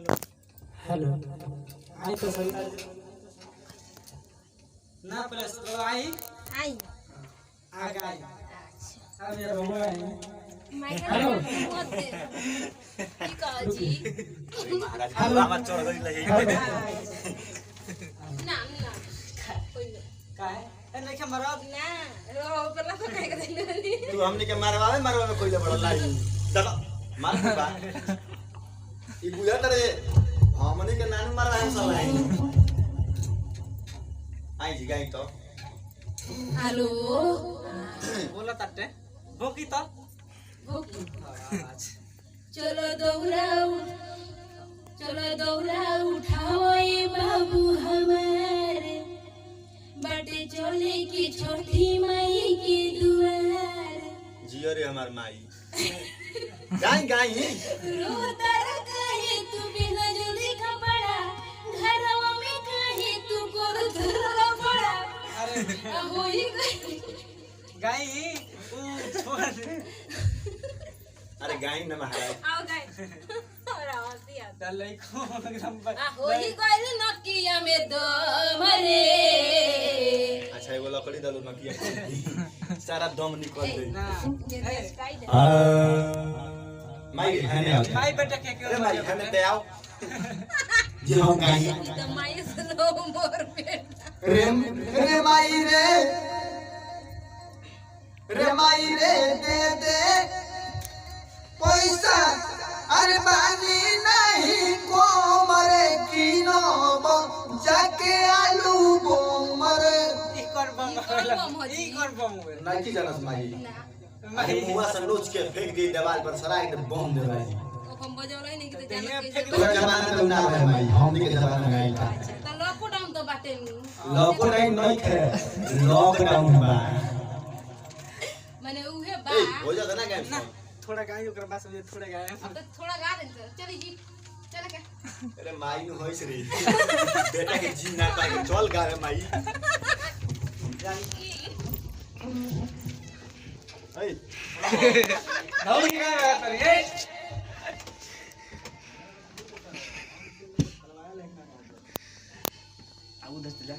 Hello आई तो सही ना प्लस तो आई आई आ गई अब ये रोमो आई हेलो मत दे की कह जी महाराज बाबा चढ़ गई लगे ना ना कोई नहीं का है ए नहीं के मरब ना रो परला तो काहे करेली तू हमने के मारवावे कोई ले बड़ा लाई देखो मार बा ई बुझा तरे हमने के नानू मारवा है सब आई जी गई तो हेलो बोला तटे भोकी तो भोकी अच्छा चलो दौरा उठाओ ये बाबू हमारे बाटे चले की छोटी माई के दुआर जियो रे हमार माई गाई रोता कहे तू बिना जल्दी कपड़ा घरवा में कहे तू गोर धरा पड़ा अरे होई गई गाई ऊ छोड़ अरे गाई न महाराज आओ गई और आवाज दिया चल को एकदम होई गई नकिया में दम रे अच्छा एगो लकड़ी डालो नकिया सारा दम निकल गई ना ये स्टाइल है माई खाने आओ माई बेटा के अरे माई खाने ते आओ जी हम गाई तो माई सुनो मोर बेटा रे माई रे दे दे पैसा अरे बानी नहीं को मरे किनो जाके आलू बो मरे ई कर बम नहीं की जानस माई ना माई मुआ से नोच के फेंक दी दीवार पर सराय के बम दे भाई हम बजौले नहीं कि जाना तो जमाना में ना है माई हम के जमाना में आई था तो लॉकडाउन तो बाटे लॉकडाउन नहीं थे लॉकडाउन बा माने उहे बा ए हो जाता ना गेम ना थोड़ा गाई ओकर पास में थोड़ा गाय अब तो थोड़ा गा दे चली जी चल के अरे माई नु होइस रे बेटा के जी ना पाए चल गा रे माई ए नौली का पर ए आउ दस जा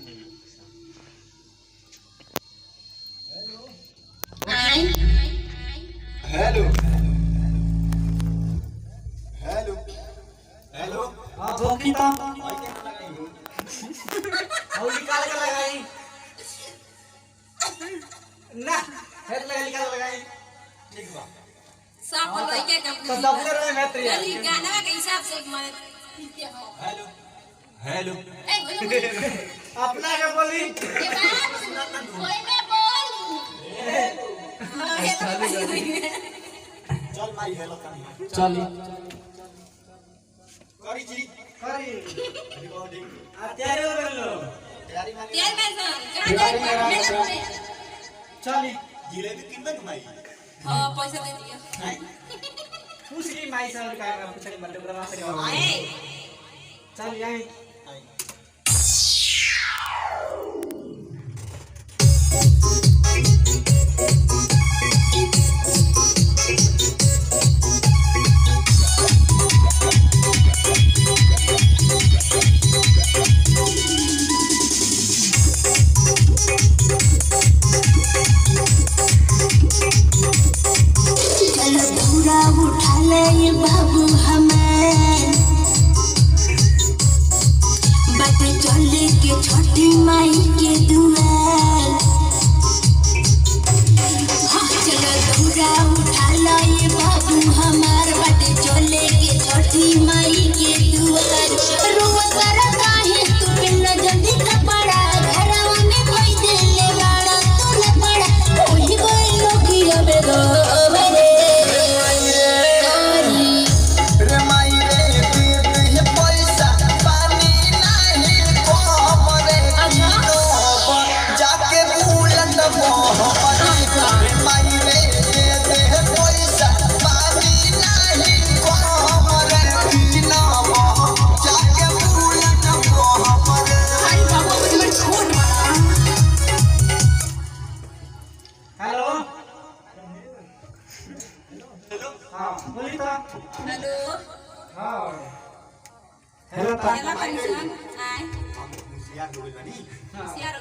हेलो हेलो हेलो हां भोकी तो नौली का लगाई ना हेड लगा लगाई ठीक बा सब लइके के तो डॉक्टर में मैत्री चली गाना के हिसाब से माने हेलो हेलो ए अपना के बोली ये बात कोई में बोल चल माई हेलो कर चली करी जी करी रिकॉर्डिंग तैयारी हो गलो तैयारी मारी यार मैं गाना चली जिलेबी कितना कमाई हां पैसा दे दिया पूछी माई से का पूछली मतलब बड़ा से ए चल आई उठा ले ये बाबू हमें बाटे चले के छोटी माई के दुआर चलो दूरा उठा लो ये बाबू हमार बाटे चले के छोटी माई के दुआर रुआ करा काहे तू बिना जल्दी कपड़ा घरवा में कोई देले वाला तू न पड़ा ओही कोई लोगी अबे गो बोली तो हेलो हां हेलो ता चला पंचम आय मुसिया डोल बनी सियार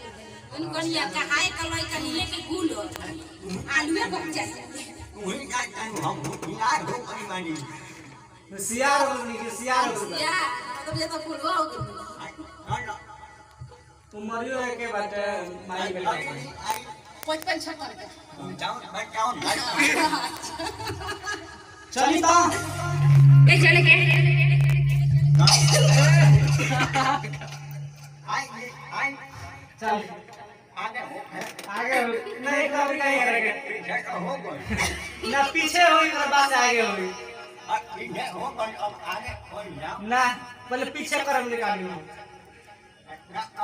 उन कनिया कहाए कलई कनिले के गुल आलूए पक जाए वही का हम यार हो बनी मानी सियार हो गई सियार हो गई या तो ये तो फुलवा हो गई उमरियो है के बाटे माई के लिए 55 छप्पन जाओ चली ता ए चले के आई चल आगे नहीं कभी नहीं करेंगे पीछे का हो गई ना पीछे होई ना बात आगे होई पीछे हो गई अब आगे हो जाओ ना पहले पीछे करम निकाली ना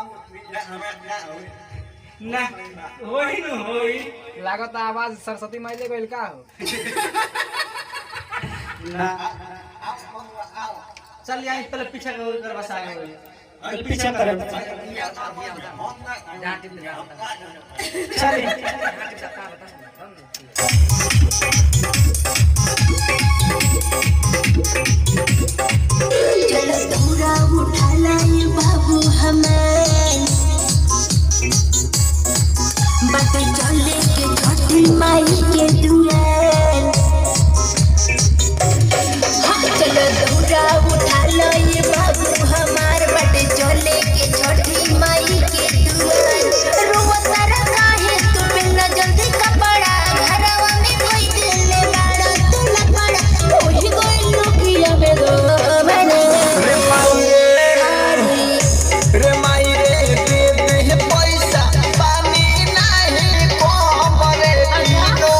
अब ना हो ना होई न होई लागत आवाज सरस्वती माई ले गइल का हो ना आओ चल यहीं पहले पीछे कर बस आगे होई पीछे करम चल चलो पूरा उठा लाए बाबू हमें बट चले के छठी माई के दुआर हाँ चलो पूरा उठा लाए बाबू हमार बट चले के छठी माई के दुआर रोवा तारा काहे तू बिना जल्दी कपड़ा घरवा में कोई दिले बाड़ा तू लपड़ा ओही कोई लोगिया में गो रे माई रे दे दे पैसा पानी नहीं कोबरे नो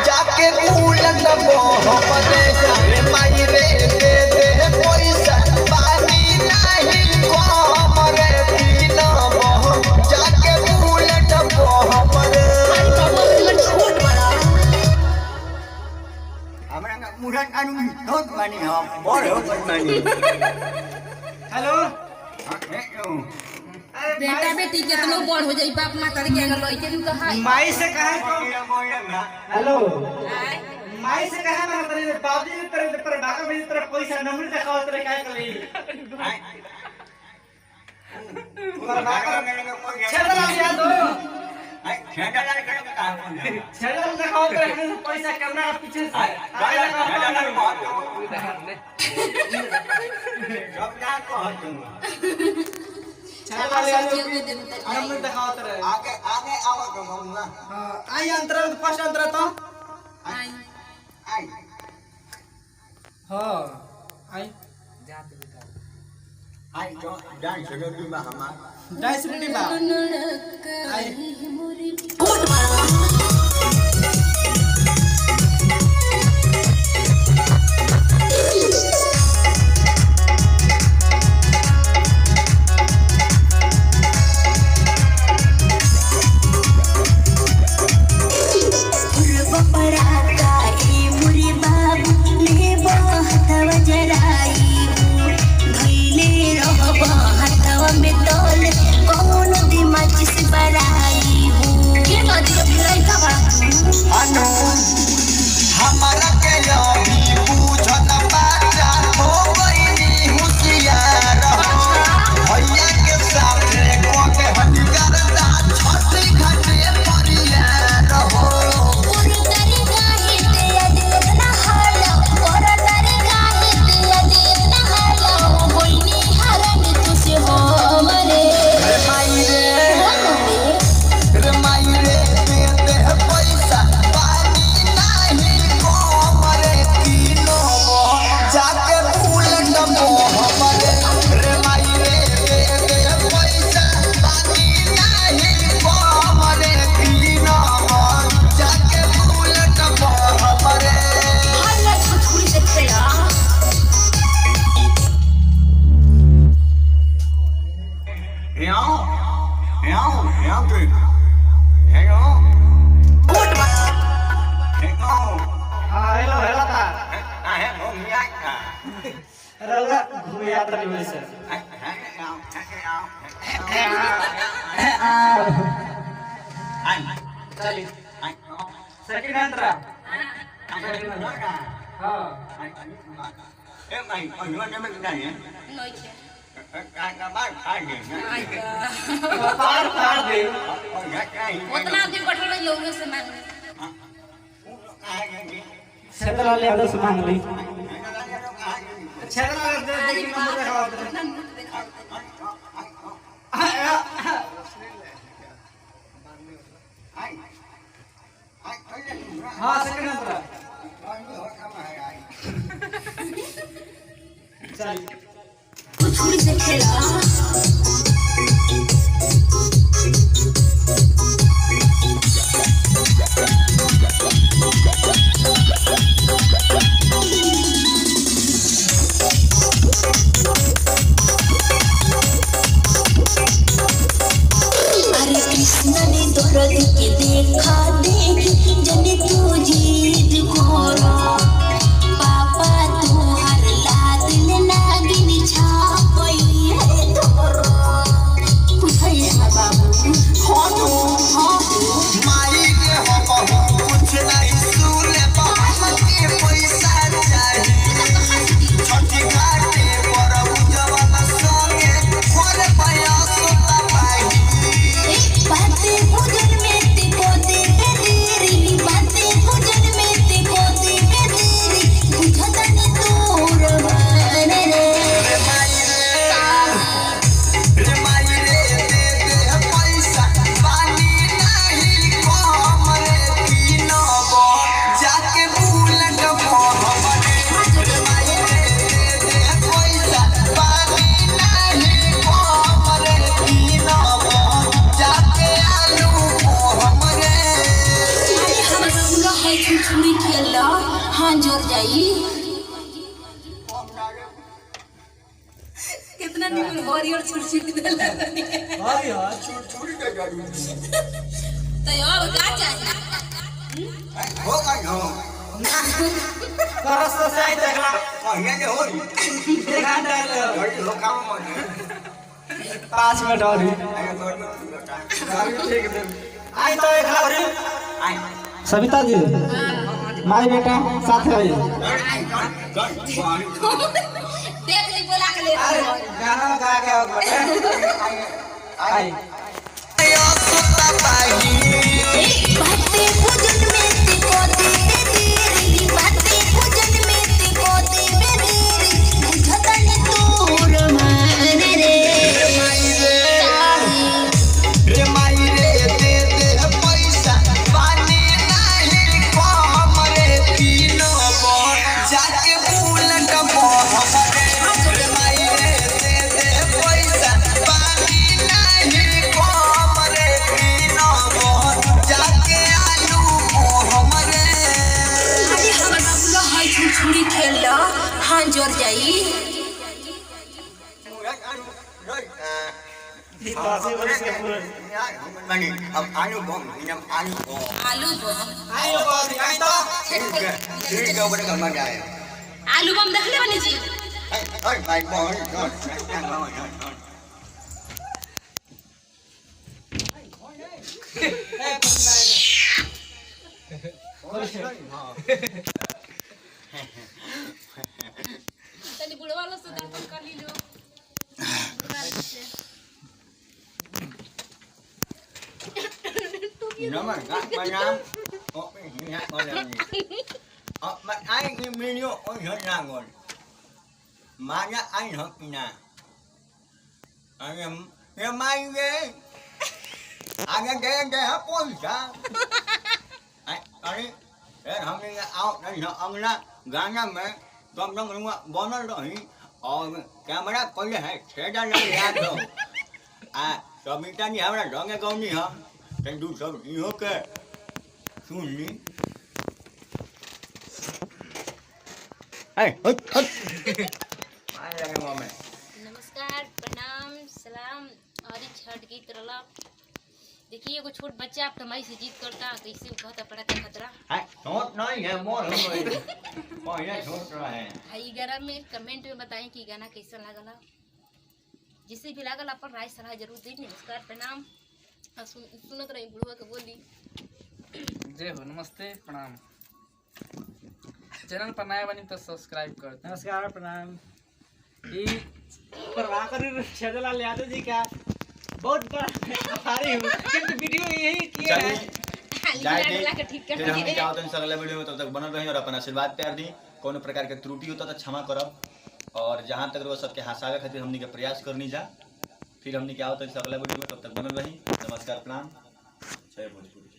जाके उलट बहबरे रे माई रे दे दे पैसा पानी नहीं कोबरे नो जाके उलट बहबरे छोट बड़ा हमरा मुरन कानू होत बनी हम बड़ होत बनी हेलो बेटा बेटी कितनो बड़ हो जाई बाप माता के लई के नु कहाई माई से कहे हेलो आय माई से कहे ना तेरे बाबूजी ने तेरे पर डाका भेज तेरे पैसा नंबर दिखाओ तेरे काय कर ली पर डाका छेड़ दिया दो छेड़ दिखाओ तेरे पैसा कैमरा के पीछे से आगे लगा नंबर दिखाओ तेरे आगे आगे आओ तो हम ना हां आई अंतरा फर्स्ट अंतरा तो आय आई हां आई आई जो जान सके भी हमार डाइस मिनट बा आई छोट बड़ा पड़ाका ए मुरी बाबू ले बहतवा जराई धइले रहब हतवा में तोल कौन दिमाग से बराई के बात भिलाई का बड़ा अनु हमारा के अभी पूछत बाजा हो गई होशियार भैया के सामने कोके हटिकर दा छठी घाटे परिया रहो और तारे काहे ते अदित ना हालो और तारे काहे ते अदित ना हालो होइनी हरन तुसे हो मरे रे माई रे दे दे पैसा पानी नहीं कोमरे तीनो जाके उलट मोहमरे रे माई रे दे दे पैसा पानी नहीं कोमरे तीनो जाके उलट मोहमरे हल्ला छुरी से खेला याओ के हेलो छोट बड़ा हेलो हां हेलो हेलो ता आहे हम या का रौला घूम यात्रा में से आई चली आई सेकंड अंतरा हां ए भाई अन्य में नहीं है नहीं है का बात फाड़ दे पार पार दे उतना दिन बैठल रही लोग से मांग छतरा ले आदो मांग ली छतरा दे देखी नंबर दिखाओ हां सेकंड नंबर चल थोड़ी से खेला अरे कृष्ण ने दर्द के देखा देख जने तू जीत खोरा पापा तू हर लाद ले नागिन छापई है तोरा कुछई है बाबू होनो माई के हो बहु कुछ नहीं सुने बाप के पैसा चाहिए छठी घाटे पर उजवन संगे खोल पाया सुता पाई बातें भोजन में ते को दे देरी बातें भोजन में ते को दे देरी बुझता नहीं तोर मान रे रे माई रे दे पैसा पानी नहीं कम रे पीनबो जाके बुलेट हमरे रे माई रे दे पैसा पानी नहीं कम रे पीनबो जाके आलू हमरे अरे हम रंगा है छुरी खेला हां जोर जाई कितना निकल हरियर छुरछुरी देला हां यार छुरी के गाड़ी तो अब का चाहिए हो गई हो करस तो सही देखला ये जे हो देखा डाल गाड़ी हो काम में 5 मिनट और ठीक है आई तो एक खबरी सविता जी माई बेटा साथ है देख ली बोला के ले गाना गा के आओ बेटा आई या सुता पाई बातें भोजन में ते को दे देरी बातें भोजन में ते को दे देरी बुझता नहीं तोर मान रे रे माई रे दे पैसा पानी नहीं कम रे पीनबो जाके बुलेट हमरे रे माई रे दे पैसा पानी नहीं कम रे पीनबो जाके आलू हमरे अरे हम रंगा है छुरी खेला हां जोर जाई अब आलू बम इनम आलू बम आलू बम आई लोग आई तो ठीक है ऊपर का मजा आया आलू बम देख ले बनी जी ओए भाई बॉल तनी बुढ़वा वाला से दर्पण कर ली लो नमन का नाम ओ हिया बोलनी mà ai như video ôi hết ra rồi mà nhá ai hết nè anh mai ghê anh cái hấp ôi sao anh để không đi ao đây nó ông đó gà nha mẹ con nó đúng không bón nó rồi camera có gì hay sẽ ra ra rồi rồi mình ta như là rõ nghe con gì hả thành đủ sao đi ok xuống đi नमस्कार प्रणाम सलाम और छठ गीत रला देखिए एगो छोट बच्चा आप कमाई से जीत करता कैसे कहता पड़ा था खतरा छोट नहीं है मोर ये छोट रहा है हाई गाना में कमेंट में बताएं कि गाना कैसा लागला जिसे भी लागल अपन राय सलाह जरूर दी नमस्कार प्रणाम सुनत रही बुढ़वा के बोली जय हो नमस्ते प्रणाम चैनल पर नया बनी तो सब्सक्राइब कर दे। नमस्कार प्रणाम। ये प्रभाकर छेदलाल यादव जी का बहुत बड़ा आभारी हूँ क्योंकि वीडियो यही किया है। जाए फिर हम क्या होता है अगले वीडियो में, तब तक बनल रही और अपन आशीर्वाद प्यार दी। कोनो प्रकार के त्रुटि होता तो क्षमा करब, और जहाँ तक वो सबके हंसावे खातिर हमनी के प्रयास करनी जा। फिर हमनी क्या होता है अगला वीडियो में, तब तक बनल रही। नमस्कार प्रणाम, जय भोजपुरी।